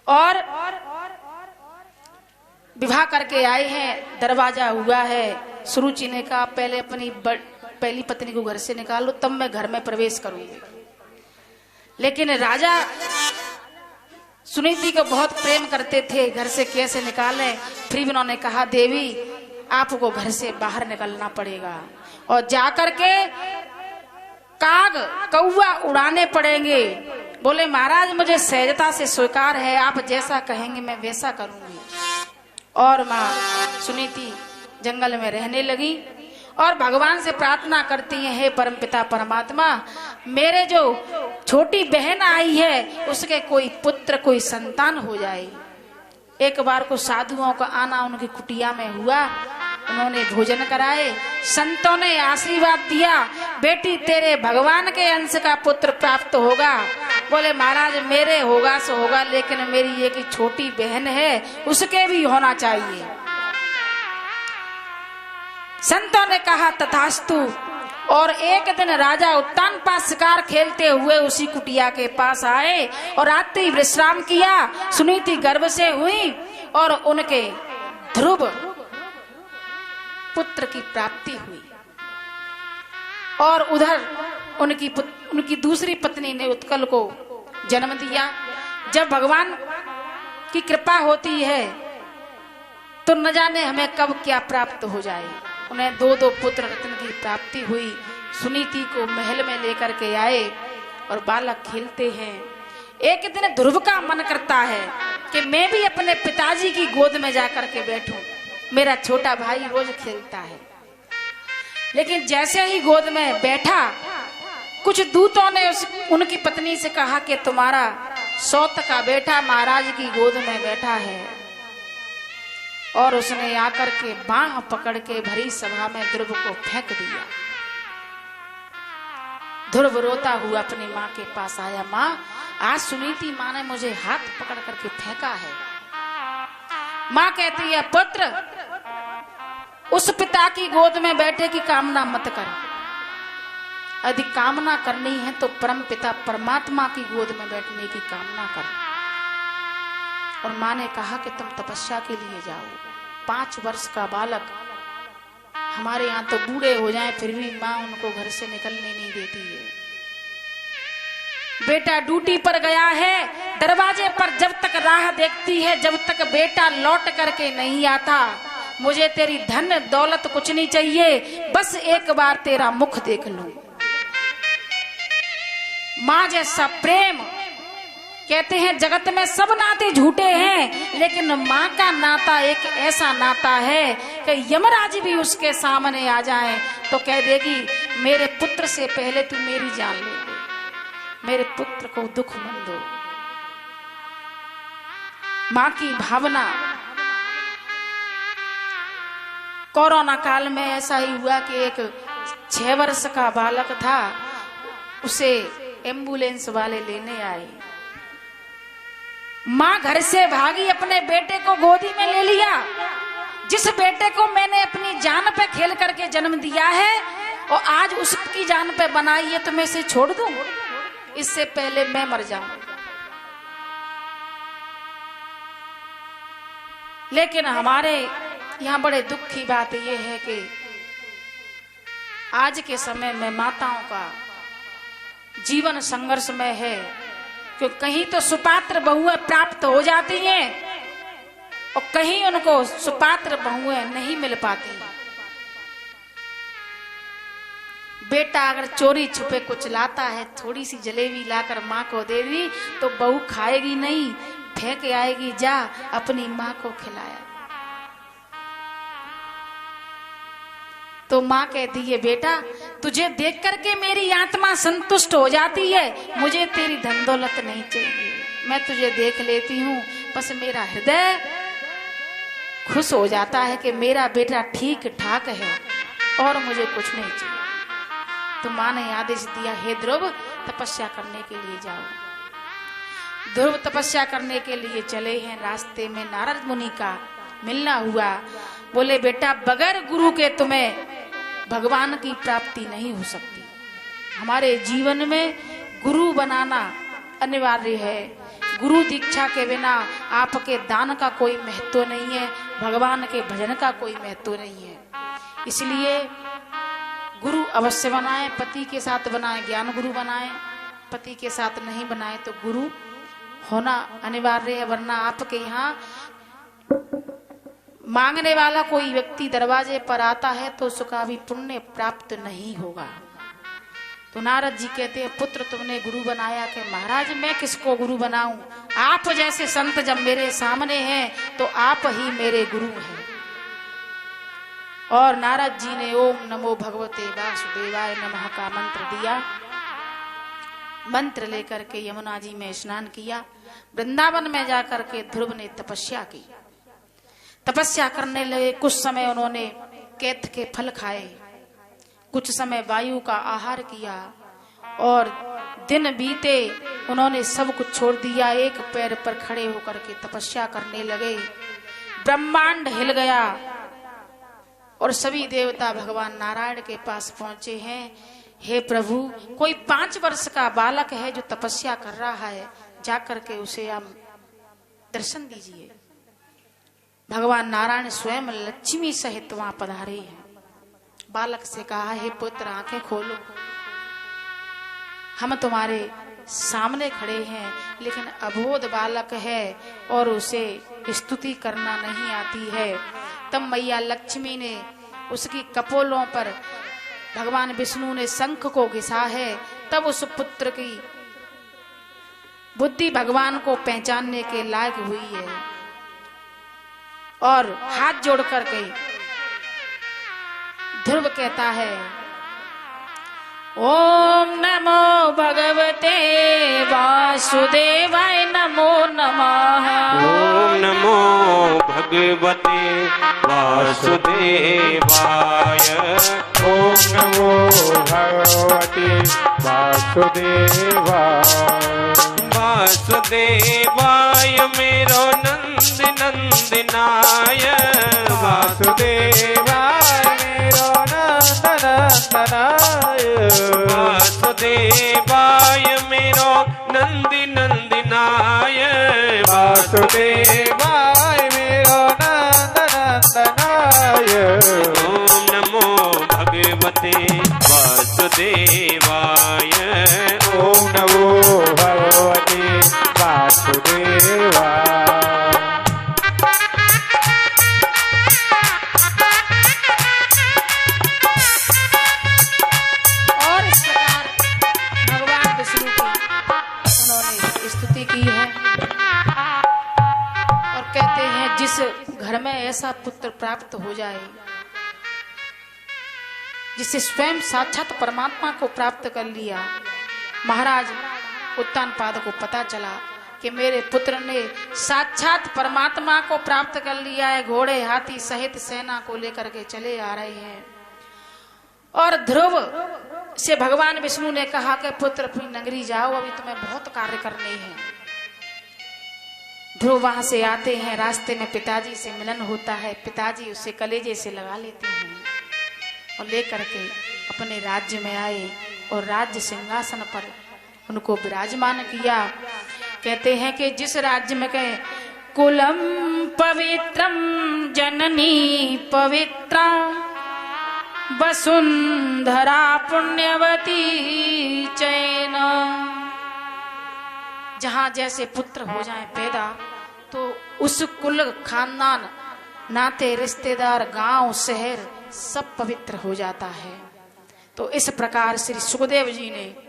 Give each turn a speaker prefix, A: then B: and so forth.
A: और विवाह करके आए हैं, दरवाजा हुआ है। सुरुचि ने कहा पहले अपनी पहली पत्नी को घर से निकालो, तब मैं घर में प्रवेश करूंगी। लेकिन राजा सुनीति को बहुत प्रेम करते थे, घर से कैसे निकालें। फिर भी उन्होंने कहा देवी आपको घर से बाहर निकलना पड़ेगा और जाकर के काग कौवा उड़ाने पड़ेंगे। बोले महाराज मुझे सहजता से स्वीकार है, आप जैसा कहेंगे मैं वैसा करूंगी। और माँ सुनीति जंगल में रहने लगी और भगवान से प्रार्थना करती हैं, हे परमपिता परमात्मा, मेरे जो छोटी बहन आई है उसके कोई पुत्र कोई संतान हो जाए। एक बार को साधुओं का आना उनकी कुटिया में हुआ, उन्होंने भोजन कराए, संतों ने आशीर्वाद दिया, बेटी तेरे भगवान के अंश का पुत्र प्राप्त होगा। बोले महाराज मेरे होगा सो होगा, लेकिन मेरी एक छोटी बहन है उसके भी होना चाहिए। संतों ने कहा तथास्तु। और एक दिन राजा उत्तान पास शिकार खेलते हुए उसी कुटिया के पास आए और रात्रि विश्राम किया। सुनीति गर्भ से हुई और उनके ध्रुव पुत्र की प्राप्ति हुई। और उधर उनकी दूसरी पत्नी ने उत्कल को जन्म दिया। जब भगवान की कृपा होती है तो न जाने हमें कब क्या प्राप्त हो जाए। उन्हें दो पुत्र रत्न की प्राप्ति हुई। सुनीति को महल में लेकर के आए और बालक खेलते हैं। एक दिन ध्रुव का मन करता है कि मैं भी अपने पिताजी की गोद में जाकर के बैठूं, मेरा छोटा भाई रोज खेलता है। लेकिन जैसे ही गोद में बैठा, कुछ दूतों ने उनकी पत्नी से कहा कि तुम्हारा सौत का बेटा महाराज की गोद में बैठा है। और उसने आकर के बाह पकड़ के भरी सभा में ध्रुव को फेंक दिया। ध्रुव रोता हुआ अपनी माँ के पास आया, माँ आज सुनीति माँ ने मुझे हाथ पकड़ करके फेंका है। माँ कहती है पुत्र उस पिता की गोद में बैठे की कामना मत कर, यदि कामना करनी है तो परम पिता परमात्मा की गोद में बैठने की कामना कर। और माँ ने कहा कि तुम तपस्या के लिए जाओ। 5 वर्ष का बालक, हमारे यहाँ तो बूढ़े हो जाएं फिर भी माँ उनको घर से निकलने नहीं देती है। बेटा ड्यूटी पर गया है, दरवाजे पर जब तक राह देखती है, जब तक बेटा लौट करके नहीं आता, मुझे तेरी धन दौलत कुछ नहीं चाहिए, बस एक बार तेरा मुख देख लूं। माँ जैसा प्रेम, कहते हैं जगत में सब नाते झूठे हैं, लेकिन माँ का नाता एक ऐसा नाता है कि यमराज भी उसके सामने आ जाए तो कह देगी मेरे पुत्र से पहले तू मेरी जान ले, मेरे पुत्र को दुख मत दो। माँ की भावना। कोरोना काल में ऐसा ही हुआ कि एक 6 वर्ष का बालक था, उसे एम्बुलेंस वाले लेने आए। माँ घर से भागी, अपने बेटे को गोदी में ले लिया। जिस बेटे को मैंने अपनी जान पे खेल करके जन्म दिया है और आज उसकी जान पे बनाई है, तो मैं इसे छोड़ दूं? इससे पहले मैं मर जाऊं। लेकिन हमारे यहाँ बड़े दुख की बात यह है कि आज के समय में माताओं का जीवन संघर्ष में है, क्योंकि कहीं तो सुपात्र बहुएं प्राप्त हो जाती हैं और कहीं उनको सुपात्र बहुएं नहीं मिल पाती। बेटा अगर चोरी छुपे कुछ लाता है, थोड़ी सी जलेबी लाकर माँ को दे दी तो बहू खाएगी नहीं, फेंक आएगी, जा अपनी माँ को खिलाया। तो माँ कहती है बेटा तुझे देख करके मेरी आत्मा संतुष्ट हो जाती है, मुझे तेरी धन दौलत नहीं चाहिए, मैं तुझे देख लेती हूँ, बस मेरा हृदय खुश हो जाता है कि मेरा बेटा ठीक ठाक है और मुझे कुछ नहीं चाहिए। तो माँ ने आदेश दिया, हे ध्रुव तपस्या करने के लिए जाओ। ध्रुव तपस्या करने के लिए चले हैं। रास्ते में नारद मुनि का मिलना हुआ। बोले बेटा बगैर गुरु के तुम्हें भगवान की प्राप्ति नहीं हो सकती। हमारे जीवन में गुरु बनाना अनिवार्य है। गुरु दीक्षा के बिना आपके दान का कोई महत्व नहीं है, भगवान के भजन का कोई महत्व नहीं है। इसलिए गुरु अवश्य बनाए, पति के साथ बनाए, ज्ञान गुरु बनाए, पति के साथ नहीं बनाए तो गुरु होना अनिवार्य है। वरना आपके यहाँ मांगने वाला कोई व्यक्ति दरवाजे पर आता है तो उसका भी पुण्य प्राप्त नहीं होगा। तो नारद जी कहते हैं, पुत्र तुमने गुरु बनाया कि महाराज मैं किसको गुरु बनाऊं, आप जैसे संत जब मेरे सामने हैं तो आप ही मेरे गुरु हैं। और नारद जी ने ओम नमो भगवते वासुदेवाय नमः का मंत्र दिया। मंत्र लेकर के यमुना जी में स्नान किया। वृंदावन में जाकर के ध्रुव ने तपस्या की। तपस्या करने लगे। कुछ समय उन्होंने कैथ के फल खाए, कुछ समय वायु का आहार किया और दिन बीते उन्होंने सब कुछ छोड़ दिया। एक पैर पर खड़े होकर के तपस्या करने लगे। ब्रह्मांड हिल गया और सभी देवता भगवान नारायण के पास पहुंचे हैं। हे प्रभु, कोई 5 वर्ष का बालक है जो तपस्या कर रहा है, जाकर के उसे आप दर्शन दीजिए। भगवान नारायण स्वयं लक्ष्मी सहित वहां पधारे हैं। बालक से कहा, हे पुत्र आंखें खोलो, हम तुम्हारे सामने खड़े हैं, लेकिन अबोध बालक है और उसे स्तुति करना नहीं आती है। तब मैया लक्ष्मी ने उसकी कपोलों पर भगवान विष्णु ने शंख को घिसा है। तब उस पुत्र की बुद्धि भगवान को पहचानने के लायक हुई है और हाथ जोड़ कर के ध्रुव कहता है, ओम नमो भगवते वासुदेवाय नमो नमः।
B: ओम नमो भगवते वासुदेवाय।
C: ओम नमो भगवते वासुदेवाय।
B: वासुदेवाय मेरो नंद नंदनाय।
C: वासुदेवाय मेरो नंद नंदनाय।
B: वासुदेवाय मेरो नंद नंदनाय।
C: वासुदेवाय मेरो नंद नंदनाय।
B: ओम नमो भगवते वासुदेवाय।
C: ओम नमो भगवते वासुदेवाय।
A: और इस प्रकार भगवान विष्णु की उन्होंने स्तुति की है और कहते हैं, जिस घर में ऐसा पुत्र प्राप्त हो जाए जिसे स्वयं साक्षात परमात्मा को प्राप्त कर लिया। महाराज उत्तानपाद को पता चला कि मेरे पुत्र ने साक्षात परमात्मा को प्राप्त कर लिया है। घोड़े हाथी सहित सेना को लेकर के चले आ रहे हैं और ध्रुव से भगवान विष्णु ने कहा कि पुत्र अपनी नगरी जाओ, अभी तुम्हें बहुत कार्य करने हैं। ध्रुव वहां से आते हैं, रास्ते में पिताजी से मिलन होता है। पिताजी उसे कलेजे से लगा लेते हैं और लेकर के अपने राज्य में आए और राज्य सिंहासन पर उनको विराजमान किया। कहते हैं कि जिस राज्य में कहे कुलम पवित्रम जननी पवित्रा वसुंधरा पुण्यवती चैन। जहां जैसे पुत्र हो जाए पैदा तो उस कुल खानदान नाते रिश्तेदार गांव शहर सब पवित्र हो जाता है। तो इस प्रकार श्री सुखदेव जी ने